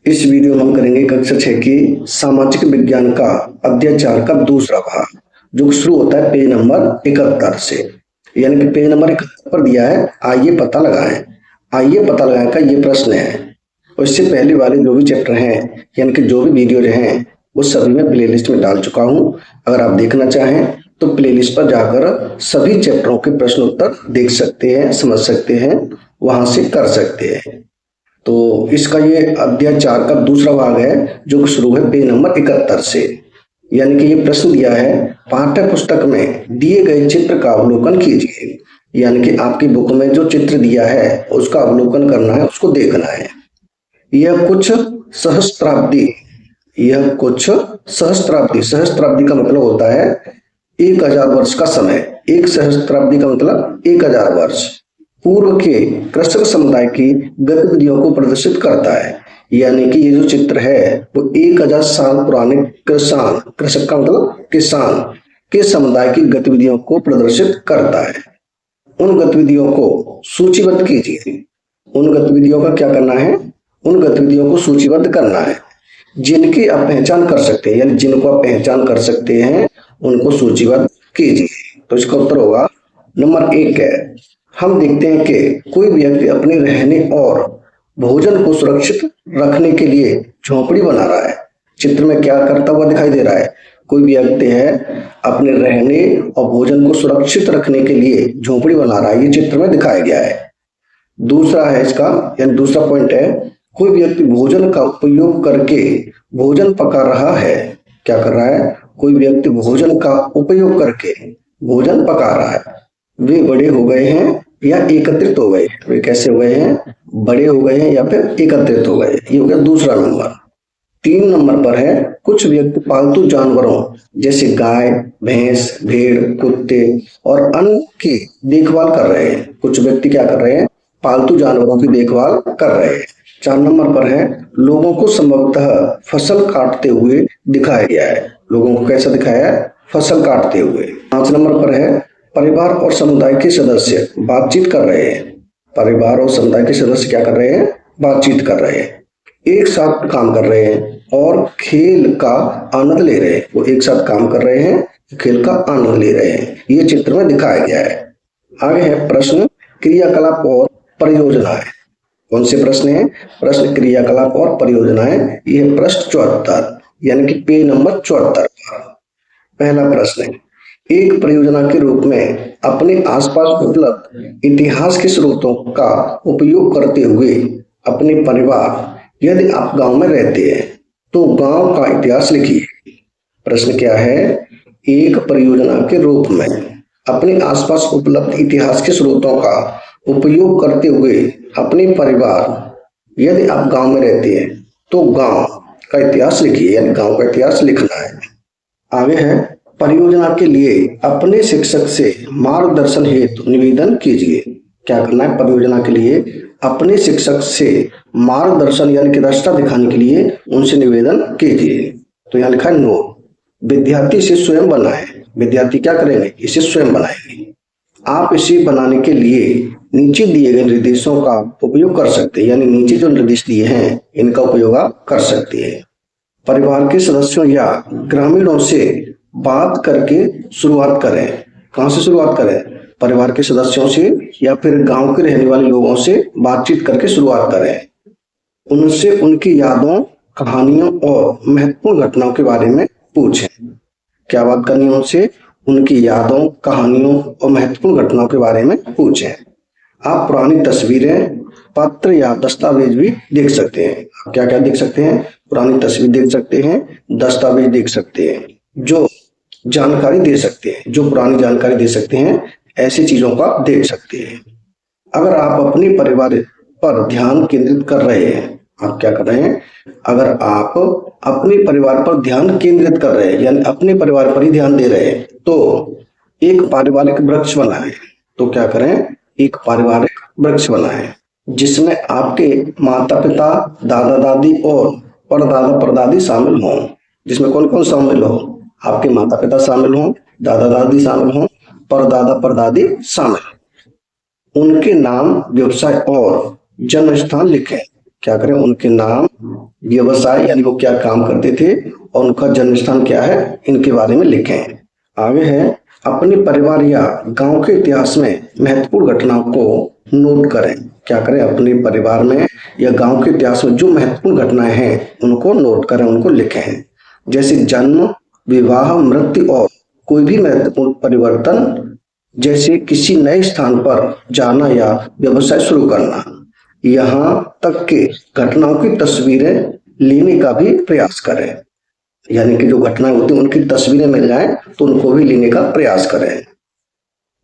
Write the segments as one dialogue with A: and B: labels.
A: इस वीडियो में हम करेंगे कक्षा 6 की सामाजिक विज्ञान का अध्याय 4 का दूसरा भाग, जो शुरू होता है पेज नंबर 71 से। यानी कि पेज नंबर 71 पर दिया है आइए पता लगाएं। आइए पता लगाएं का ये प्रश्न है। और इससे पहले वाले जो भी चैप्टर हैं, यानी कि जो भी वीडियो हैं, वो सभी मैं प्लेलिस्ट में डाल चुका हूँ। अगर आप देखना चाहें तो प्लेलिस्ट पर जाकर सभी चैप्टरों के प्रश्न उत्तर देख सकते हैं, समझ सकते हैं, वहां से कर सकते हैं। तो इसका ये अध्याय 4 का दूसरा भाग है, जो शुरू है पेज नंबर 71 से। यानी कि ये प्रश्न दिया है, पाठ्य पुस्तक में दिए गए चित्र का अवलोकन कीजिए। यानी कि आपकी बुक में जो चित्र दिया है उसका अवलोकन करना है, उसको देखना है। यह कुछ सहस्त्राब्दी सहस्त्राब्दी का मतलब होता है 1000 वर्ष का समय। एक सहस्त्राब्दी का मतलब 1000 वर्ष पूर्व के कृषक समुदाय की गतिविधियों को प्रदर्शित करता है। यानी कि ये जो चित्र है वो 1000 साल पुराने कृषक का मतलब किसान के समुदाय की गतिविधियों को प्रदर्शित करता है। उन गतिविधियों को सूचीबद्ध कीजिए। उन गतिविधियों का क्या करना है? उन गतिविधियों को सूचीबद्ध करना है जिनकी आप पहचान कर सकते हैं, यानी जिनको आप पहचान कर सकते हैं उनको सूचीबद्ध कीजिए। तो इसका उत्तर होगा नंबर 1 है। हम देखते हैं कि कोई व्यक्ति अपने रहने और भोजन को सुरक्षित रखने के लिए झोपड़ी बना रहा है। चित्र में क्या करता हुआ दिखाई दे रहा है? कोई व्यक्ति है अपने रहने और भोजन को सुरक्षित रखने के लिए झोपड़ी बना रहा है, ये चित्र में दिखाया गया है। दूसरा है इसका, यानी दूसरा पॉइंट है, कोई व्यक्ति भोजन का उपयोग करके भोजन पका रहा है। क्या कर रहा है? कोई व्यक्ति भोजन का उपयोग करके भोजन पका रहा है। वे बड़े हो गए हैं या एकत्रित हो गए? वे कैसे हो गए हैं? बड़े हो गए हैं या फिर एकत्रित हो गए। ये हो गया दूसरा नंबर। 3 नंबर पर है, कुछ व्यक्ति पालतू जानवरों जैसे गाय, भैंस, भेड़, कुत्ते और अन्य की देखभाल कर रहे हैं। कुछ व्यक्ति क्या कर रहे हैं? पालतू जानवरों की देखभाल कर रहे हैं। 4 नंबर पर है, लोगों को संभवतः फसल काटते हुए दिखाया गया है। लोगों को कैसा दिखाया है? फसल काटते हुए। 5 नंबर पर है, परिवार और समुदाय के सदस्य बातचीत कर रहे हैं। परिवार और समुदाय के सदस्य क्या कर रहे हैं? बातचीत कर रहे हैं, एक साथ काम कर रहे हैं और खेल का आनंद ले रहे हैं। वो एक साथ काम कर रहे हैं, खेल का आनंद ले रहे हैं। ये चित्र में दिखाया गया है। आगे है प्रश्न क्रियाकलाप और परियोजनाएं। कौन से प्रश्न है? प्रश्न क्रियाकलाप और परियोजनाएं। यह प्रश्न 74, यानी कि पेज नंबर 74 पर पहला प्रश्न है, एक परियोजना के रूप में अपने आसपास उपलब्ध इतिहास के स्रोतों का उपयोग करते हुए अपने परिवार, यदि आप गांव में रहते हैं तो गांव का इतिहास लिखिए। प्रश्न क्या है? एक परियोजना के रूप में अपने आसपास उपलब्ध इतिहास के स्रोतों का उपयोग करते हुए अपने परिवार, यदि आप गांव में रहते हैं तो गांव का इतिहास लिखिए, यानी गांव का इतिहास लिखना है। आगे है, परियोजना के लिए अपने शिक्षक से मार्गदर्शन हेतु निवेदन कीजिए। क्या करना है? परियोजना के लिए अपने शिक्षक से मार्गदर्शन यानी कि रास्ता दिखाने के लिए उनसे निवेदन कीजिए। तो यहाँ लिखा है नो। विद्यार्थी इसे स्वयं बनाए। विद्यार्थी क्या करेंगे? इसे स्वयं बनाएंगे। आप इसे बनाने के लिए नीचे दिए गए निर्देशों का उपयोग कर सकते हैं, यानी नीचे जो निर्देश दिए हैं इनका उपयोग आप कर सकते हैं। परिवार के सदस्यों या ग्रामीणों से बात करके शुरुआत करें। कहां से शुरुआत करें? परिवार के सदस्यों से या फिर गांव के रहने वाले लोगों से बातचीत करके शुरुआत करें। उनसे उनकी यादों, कहानियों और महत्वपूर्ण घटनाओं के बारे में पूछें। क्या बात करनी है उनसे? उनकी यादों, कहानियों और महत्वपूर्ण घटनाओं के बारे में पूछें। आप पुरानी तस्वीरें, पत्र या दस्तावेज भी देख सकते हैं। क्या क्या देख सकते हैं? पुरानी तस्वीर देख सकते हैं, दस्तावेज देख सकते हैं, जो जानकारी दे सकते हैं, जो पुरानी जानकारी दे सकते हैं, ऐसी चीजों का देख सकते हैं। अगर आप अपने परिवार पर ध्यान केंद्रित कर रहे हैं, आप क्या कर रहे हैं? अगर आप अपने परिवार पर ध्यान केंद्रित कर रहे हैं, यानी अपने परिवार पर ही ध्यान दे रहे हैं, तो एक पारिवारिक वृक्ष बनाएं। तो क्या करें? एक पारिवारिक वृक्ष बनाएं जिसमें आपके माता पिता, दादा दादी और परदादा परदादी शामिल हों। जिसमें कौन कौन शामिल हो? आपके माता पिता शामिल हों, दादा दादी शामिल हों, परदादा परदादी शामिल। उनके नाम, व्यवसाय और जन्म स्थान लिखें। क्या करें, उनके नाम, व्यवसाय यानी वो क्या काम करते थे और उनका जन्म स्थान क्या है, इनके बारे में लिखें। आगे है, अपने परिवार या गांव के इतिहास में महत्वपूर्ण घटनाओं को नोट करें। क्या करें, अपने परिवार में या गांव के इतिहास में जो महत्वपूर्ण घटनाएं हैं उनको नोट करें, उनको लिखें। जैसे जन्म, विवाह, मृत्यु और कोई भी महत्वपूर्ण परिवर्तन, जैसे किसी नए स्थान पर जाना या व्यवसाय शुरू करना। यहाँ तक कि घटनाओं की तस्वीरें लेने का भी प्रयास करें, यानी कि जो घटनाएं होती हैं उनकी तस्वीरें मिल जाएं तो उनको भी लेने का प्रयास करें।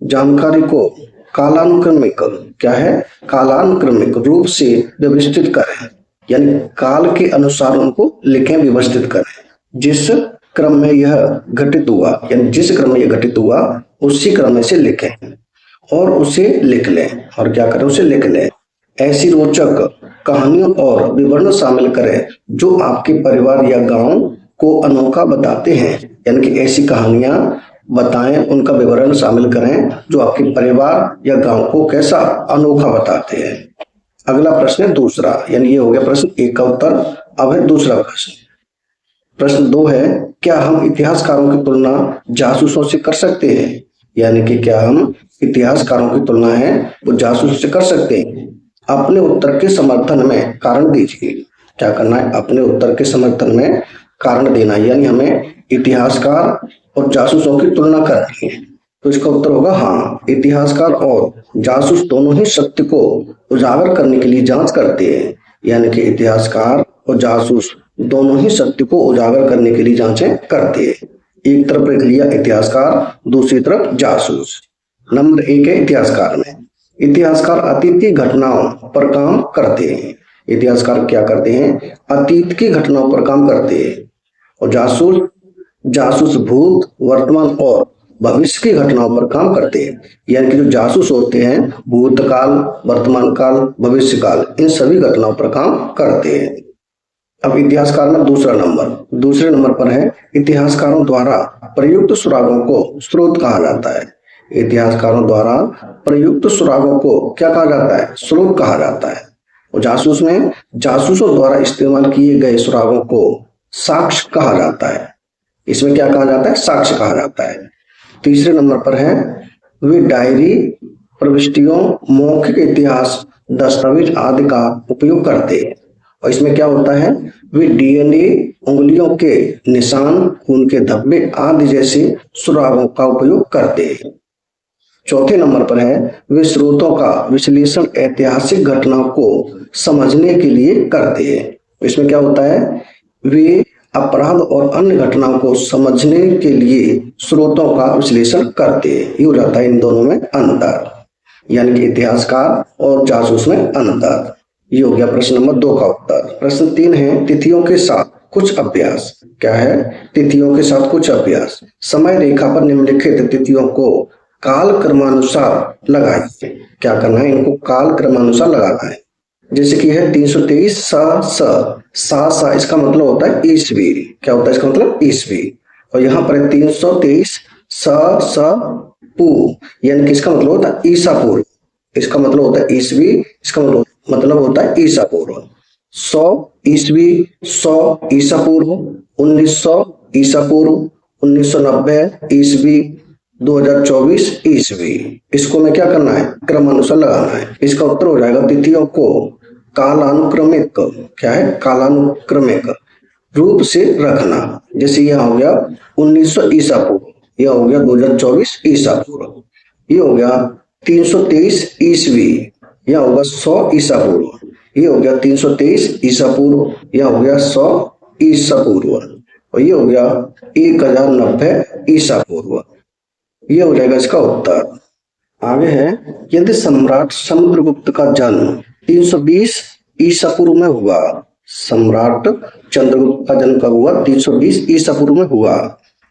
A: जानकारी को कालानुक्रमिक, क्या है, कालानुक्रमिक रूप से व्यवस्थित करें, यानी काल के अनुसार उनको लिखें, व्यवस्थित करें। जिस क्रम में यह घटित हुआ, यानी जिस क्रम में यह घटित हुआ उसी क्रम में से लिखें और उसे लिख लें। और क्या करें, उसे लिख लें। ऐसी रोचक कहानियों और विवरण शामिल करें जो आपके परिवार या गांव को अनोखा बताते हैं, यानी कि ऐसी कहानियां बताएं, उनका विवरण शामिल करें जो आपके परिवार या गांव को कैसा अनोखा बताते हैं। अगला प्रश्न है दूसरा, यानी ये हो गया प्रश्न एक का उत्तर। अब है दूसरा प्रश्न। प्रश्न 2 है, क्या हम इतिहासकारों की तुलना जासूसों से कर सकते हैं? यानी कि क्या हम इतिहासकारों की तुलना है वो जासूसों से कर सकते हैं? अपने उत्तर के समर्थन में कारण दीजिए। क्या करना है, अपने उत्तर के समर्थन में कारण देना है, यानी हमें इतिहासकार और जासूसों की तुलना करनी है। तो इसका उत्तर होगा हाँ, इतिहासकार और जासूस दोनों ही सत्य को उजागर करने के लिए जांच करते हैं, यानी कि इतिहासकार और जासूस दोनों ही सत्य को उजागर करने के लिए जांचें करते हैं। एक तरफ रख लिया इतिहासकार, दूसरी तरफ जासूस। नंबर 1 है इतिहासकार में, इतिहासकार अतीत की घटनाओं पर काम करते हैं। इतिहासकार क्या करते हैं, अतीत की घटनाओं पर काम करते हैं। और जासूस भूत, वर्तमान और भविष्य की घटनाओं पर काम करते हैं, यानी कि जो जासूस होते हैं भूतकाल, वर्तमान काल, भविष्य काल, इन सभी घटनाओं पर काम करते हैं। अब इतिहासकार में दूसरे नंबर पर है, इतिहासकारों द्वारा प्रयुक्त सुरागों को स्रोत कहा जाता है। इतिहासकारों द्वारा प्रयुक्त सुरागों को क्या कहा जाता है, स्रोत कहा जाता है। और जासूस में जासूसों द्वारा इस्तेमाल किए गए सुरागों को साक्ष्य कहा जाता है। इसमें क्या कहा जाता है, साक्ष्य कहा जाता है। तीसरे नंबर पर है, वे डायरी, प्रविष्टियों, मौखिक इतिहास, दस्तावेज आदि का उपयोग करते हैं। और इसमें क्या होता है, वे डीएनए, उंगलियों के निशान, खून के धब्बे आदि जैसे सुरागों का उपयोग करते हैं। चौथे नंबर पर है, वे स्रोतों का विश्लेषण ऐतिहासिक घटनाओं को समझने के लिए करते हैं। इसमें क्या होता है, वे अपराध और अन्य घटनाओं को समझने के लिए स्रोतों का विश्लेषण करते हैं। ये हो जाता है इन दोनों में अंतर, यानी कि इतिहासकार और जासूस में अंतर। ये हो गया प्रश्न नंबर 2 का उत्तर। प्रश्न 3 है, तिथियों के साथ कुछ अभ्यास। क्या है, तिथियों के साथ कुछ अभ्यास। समय रेखा पर निम्नलिखित तिथियों को काल क्रमानुसार लगाइए। क्या करना है, इनको काल क्रमानुसार लगाना है। जैसे कि है 323 सा, इसका मतलब होता है ईस्वी। क्या होता है इसका मतलब, ईस्वी। और यहाँ पर है 323 स पू, यानी कि इसका मतलब होता है ईसा पूर्व। इसका मतलब होता है ईस्वी, इसका मतलब होता है ईसा पूर्व। 100 ईस्वी, 100 ईसा पूर्व, 1900 ईसा पूर्व, 1990 ईस्वी, 2024 ईस्वी। इसको में क्या करना है, क्रमानुसार लगाना है। इसका उत्तर हो जाएगा, तिथियों को कालानुक्रमिक, क्या है, कालानुक्रमिक रूप से रखना। जैसे यह हो गया 1900 ईसा पूर्व, यह हो गया 2024 ईसा पूर्व, ये हो गया 323 ईस्वी, यह होगा 100 ईसा पूर्व, ये हो गया 323 ईसा पूर्व, यह हो गया 100 ईसा पूर्व, और ये हो गया 1090 ईसा पूर्व। ये हो जाएगा इसका उत्तर। आगे है, यदि सम्राट समुद्रगुप्त का जन्म 320 ईसा पूर्व में हुआ, सम्राट चंद्रगुप्त का जन्म कब हुआ, 320 ईसा पूर्व में हुआ,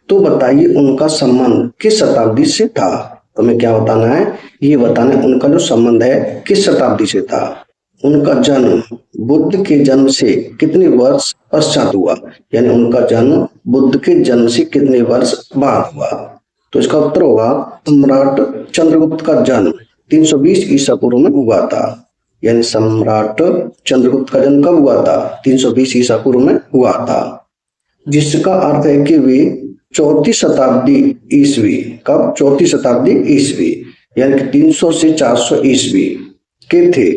A: तो बताइए उनका संबंध किस शताब्दी से था। तो हमें क्या बताना है, ये बताना है उनका जो संबंध है किस शताब्दी से था। उनका जन्म बुद्ध के जन्म से कितने वर्ष पश्चात हुआ, यानी उनका जन्म बुद्ध के जन्म से कितने वर्ष बाद हुआ। तो इसका उत्तर होगा, सम्राट चंद्रगुप्त का जन्म 320 ईसा पूर्व में हुआ था। यानी सम्राट चंद्रगुप्त का जन्म कब हुआ था? 320 ईसा पूर्व में हुआ था, जिसका अर्थ है कि वे चौथी शताब्दी ईस्वी, कब? चौथी शताब्दी ईस्वी, यानी कि 300 से 400 ईस्वी के थे।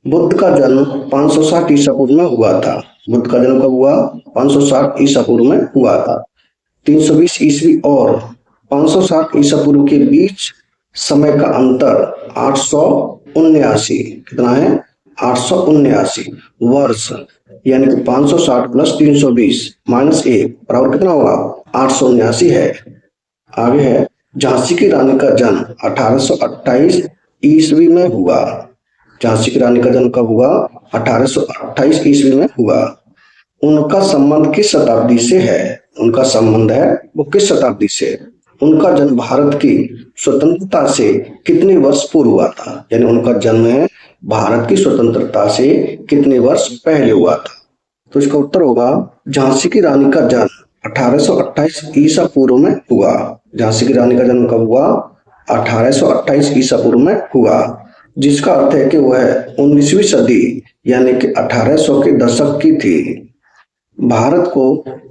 A: बुद्ध का जन्म 560 ईसा पूर्व में हुआ था। बुद्ध का जन्म कब हुआ? 560 ईसा पूर्व में हुआ था। 320 ईस्वी और 560 ईसा पूर्व के बीच समय का अंतर 879, कितना है? 879 वर्ष, यानी कि 560 प्लस 320 माइनस 1 बराबर कितना होगा? 879 है। आगे है, झांसी की रानी का जन्म 1828 ईस्वी में हुआ। झांसी की रानी का जन्म कब हुआ? 1828 ईस्वी में हुआ। उनका संबंध किस शताब्दी से है? उनका संबंध है वो किस शताब्दी से? उनका जन्म भारत की स्वतंत्रता से कितने वर्ष पूर्व हुआ था? यानी उनका जन्म है भारत की स्वतंत्रता से कितने वर्ष पहले हुआ था? तो इसका उत्तर होगा झांसी की रानी का जन्म 1828 ईसा पूर्व में हुआ। झांसी की रानी का जन्म कब हुआ? 1828 ईसा पूर्व में हुआ, जिसका अर्थ है कि वह 19वीं सदी यानी कि 1800 के दशक की थी। भारत को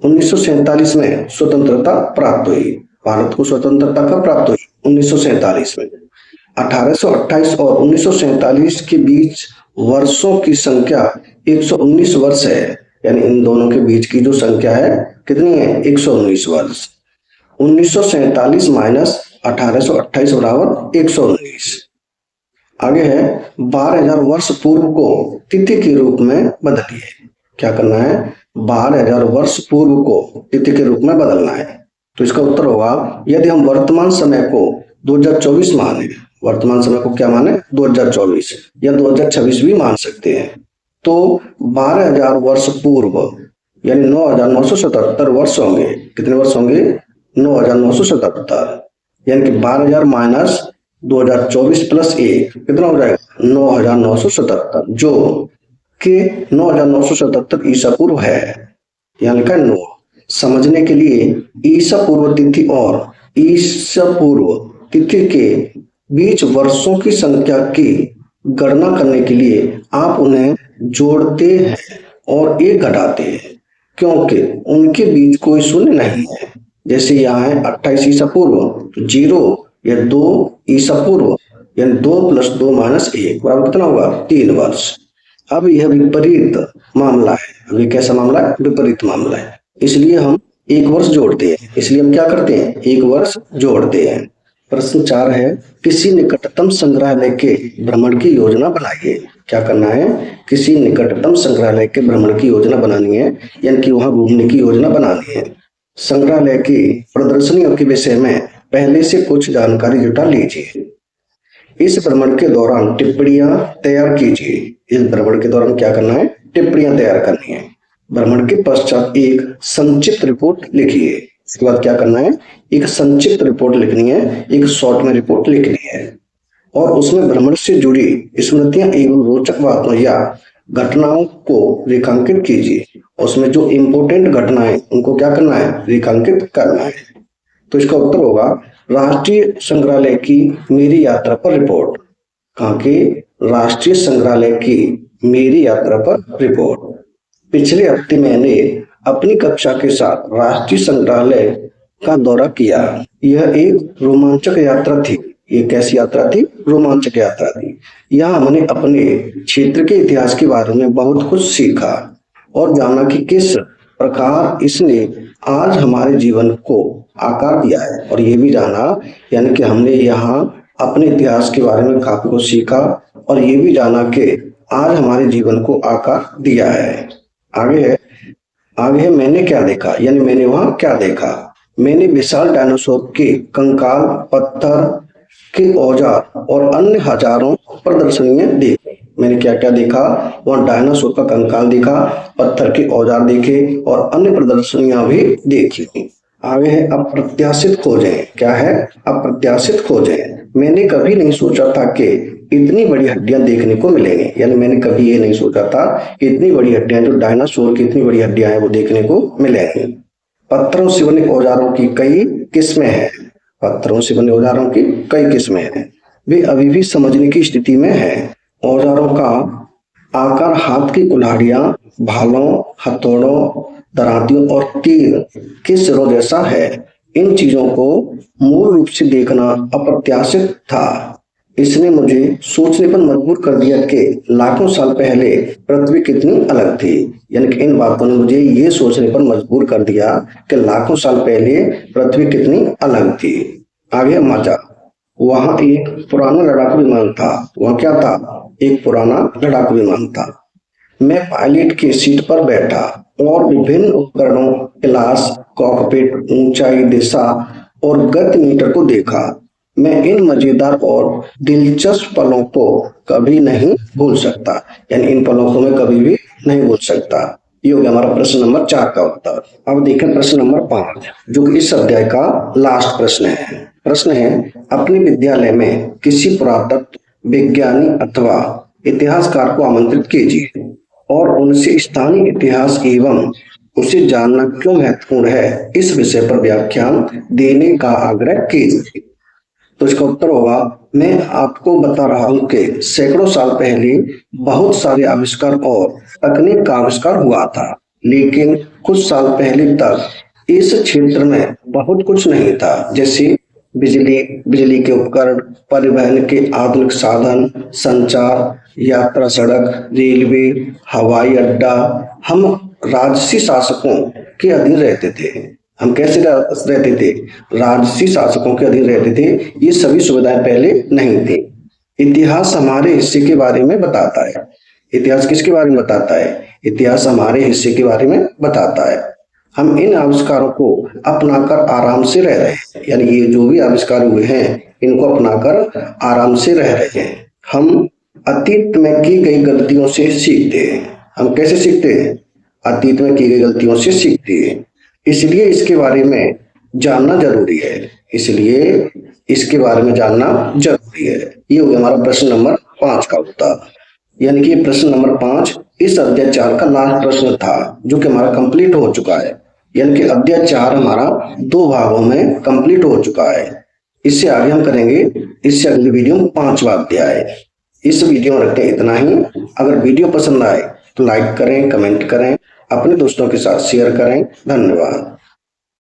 A: 1947 में स्वतंत्रता प्राप्त हुई। भारत को स्वतंत्रता कब प्राप्त हुई? 1947 में। 1828 और 1947 के बीच वर्षों की संख्या 119 वर्ष है, यानी इन दोनों के बीच की जो संख्या है कितनी है? 119 वर्ष। 1947 माइनस 1828 बराबर 119। आगे है, 12,000 वर्ष पूर्व को तिथि के रूप में बदलिए। क्या करना है? 12,000 वर्ष पूर्व को तिथि के रूप में बदलना है। तो इसका उत्तर होगा, यदि हम वर्तमान समय को 2024 माने, वर्तमान समय को क्या माने? 2024 या 2026 भी मान सकते हैं, तो 12,000 वर्ष पूर्व यानी 9,977 वर्ष होंगे। कितने वर्ष होंगे? 9,977, यानी कि 12,000 माइनस 2024 प्लस 1 कितना हो जाएगा? 9,977, जो कि 9,977 ईसा पूर्व है। यहाँ लिखा है 9। समझने के लिए ईसा पूर्व तिथि और ईसा पूर्व तिथि के बीच वर्षों की संख्या की गणना करने के लिए आप उन्हें जोड़ते हैं और एक घटाते हैं, क्योंकि उनके बीच कोई शून्य नहीं है। जैसे यहाँ है 28 ईसा पूर्व, तो 0 या 2 ईसा पूर्व, यानी 2 प्लस 2 माइनस 1 बराबर कितना होगा? 3 वर्ष। अब यह विपरीत मामला है। अब ये कैसा मामला है? विपरीत मामला है, इसलिए हम एक वर्ष जोड़ते हैं। इसलिए हम क्या करते हैं? एक वर्ष जोड़ते हैं। प्रश्न 4 है, किसी निकटतम संग्रहालय के भ्रमण की योजना बनाइए। क्या करना है? किसी निकटतम संग्रहालय के भ्रमण की योजना बनानी है, यानी कि वहां घूमने की योजना बनानी है। संग्रहालय की प्रदर्शनियों के विषय में पहले से कुछ जानकारी जुटा लीजिए। इस भ्रमण के दौरान टिप्पणियां तैयार कीजिए। इस भ्रमण के दौरान क्या करना है? टिप्पणियां तैयार करनी है। भ्रमण के पश्चात एक संक्षिप्त रिपोर्ट लिखिए। इसके बाद क्या करना है? एक संक्षिप्त रिपोर्ट लिखनी है, एक शॉर्ट में रिपोर्ट लिखनी है, और उसमें भ्रमण से जुड़ी स्मृतियां एवं रोचक बातों या घटनाओं को रेखांकित कीजिए। उसमें जो इंपोर्टेंट घटनाएं उनको क्या करना है? रेखांकित करना है। तो इसका उत्तर होगा राष्ट्रीय संग्रहालय की मेरी यात्रा पर रिपोर्ट। कहाँ की? राष्ट्रीय संग्रहालय की मेरी यात्रा पर रिपोर्ट। पिछले हफ्ते मैंने अपनी कक्षा के साथ राष्ट्रीय संग्रहालय का दौरा किया। यह एक रोमांचक यात्रा थी। ये कैसी यात्रा थी? रोमांचक यात्रा थी। यहाँ हमने अपने क्षेत्र के इतिहास के बारे में बहुत कुछ सीखा और जाना कि किस प्रकार इसने आज हमारे जीवन को आकार दिया है, और ये भी जाना, यानी कि हमने यहाँ अपने इतिहास के बारे में काफी कुछ सीखा और ये भी जाना कि आज हमारे जीवन को आकार दिया है। आगे है मैंने क्या देखा, यानी मैंने वहां क्या देखा। मैंने विशाल डायनासोर के कंकाल, पत्थर के औजार और अन्य हजारों प्रदर्शनियां देखी। मैंने क्या क्या देखा? वहां डायनासोर का कंकाल देखा, पत्थर के औजार देखे और अन्य प्रदर्शनियां भी देखी। आगे है अप्रत्याशित खोजें। क्या है? अप्रत्याशित खोजें। मैंने कभी नहीं सोचा था कि इतनी बड़ी हड्डियां देखने को मिलेंगी, यानी मैंने कभी ये नहीं सोचा था कि इतनी बड़ी हड्डियां, जो डायनासोर की इतनी बड़ी हड्डियां हैं, वो देखने को मिलेंगी। पत्थरों से बने औजारों की कई किस्में हैं। पत्थरों से बने औजारों की कई किस्में हैं। वे अभी भी समझने की स्थिति में हैं। औजारों का आकार हाथ की कुल्हाड़ियां, भालों, हथौड़ों, दरांतियों और तीर के सिरों जैसा है। इन चीजों को मूल रूप से देखना अप्रत्याशित था। इसने मुझे सोचने पर मजबूर कर दिया कि लाखों साल पहले पृथ्वी कितनी अलग थी। यानी कि इन बातों ने मुझे ये सोचने पर मजबूर कर दिया कि लाखों साल पहले पृथ्वी कितनी अलग थी। आगे मजा, वहां एक पुराना लड़ाकू विमान था। वह क्या था? एक पुराना लड़ाकू विमान था। मैं पायलट की सीट पर बैठा और विभिन्न उपकरणों, क्लास, कॉकपिट, ऊंचाई, दिशा और गति मीटर को देखा। मैं इन मजेदार और दिलचस्प पलों को कभी नहीं भूल सकता। यानी इन पलों को मैं कभी भी नहीं भूल सकता। ये हो गया हमारा प्रश्न नंबर 4 का उत्तर। अब देखें प्रश्न नंबर 5, जो कि इस अध्याय का लास्ट प्रश्न है। प्रश्न है, अपने विद्यालय में किसी पुरातत्व विज्ञानी अथवा इतिहासकार को आमंत्रित कीजिए और उनसे स्थानीय इतिहास एवं उसे जानना क्यों महत्वपूर्ण है, इस विषय पर व्याख्यान देने का आग्रह कीजिए। तो इसका उत्तर होगा, मैं आपको बता रहा हूं कि सैकड़ों साल पहले बहुत सारे आविष्कार और तकनीक का आविष्कार हुआ था, लेकिन कुछ साल पहले तक इस क्षेत्र में बहुत कुछ नहीं था। जैसे बिजली के उपकरण, परिवहन के आधुनिक साधन, संचार, यात्रा सड़क, रेलवे, हवाई अड्डा। हम राजसी शासकों के अधीन रहते थे। हम कैसे रहते थे? राजसी शासकों के अधीन रहते थे। ये सभी सुविधाएं पहले नहीं थी। इतिहास हमारे हिस्से के बारे में बताता है। इतिहास किसके बारे में बताता है? इतिहास हमारे हिस्से के बारे में बताता है। हम इन आविष्कारों को अपनाकर आराम से रह रहे हैं। यानी ये जो भी आविष्कार हुए हैं, इनको अपनाकर आराम से रह रहे हैं। हम अतीत में की गई गलतियों से सीखते हैं। हम कैसे सीखते हैं? अतीत में की गई गलतियों से सीखते हैं। इसलिए इसके बारे में जानना जरूरी है। इसलिए इसके बारे में जानना जरूरी है। ये हो गया हमारा प्रश्न नंबर 5 का उत्तर। यानी कि प्रश्न नंबर 5 इस अध्याय 4 का लास्ट प्रश्न था, जो कि हमारा कंप्लीट हो चुका है। यानी कि अध्याय 4 हमारा 2 भागों में कंप्लीट हो चुका है। इससे आगे हम करेंगे, इससे अगली वीडियो में 5वां अध्याय। इस वीडियो में रखते हैं इतना ही। अगर वीडियो पसंद आए तो लाइक करें, कमेंट करें, अपने दोस्तों के साथ शेयर करें। धन्यवाद।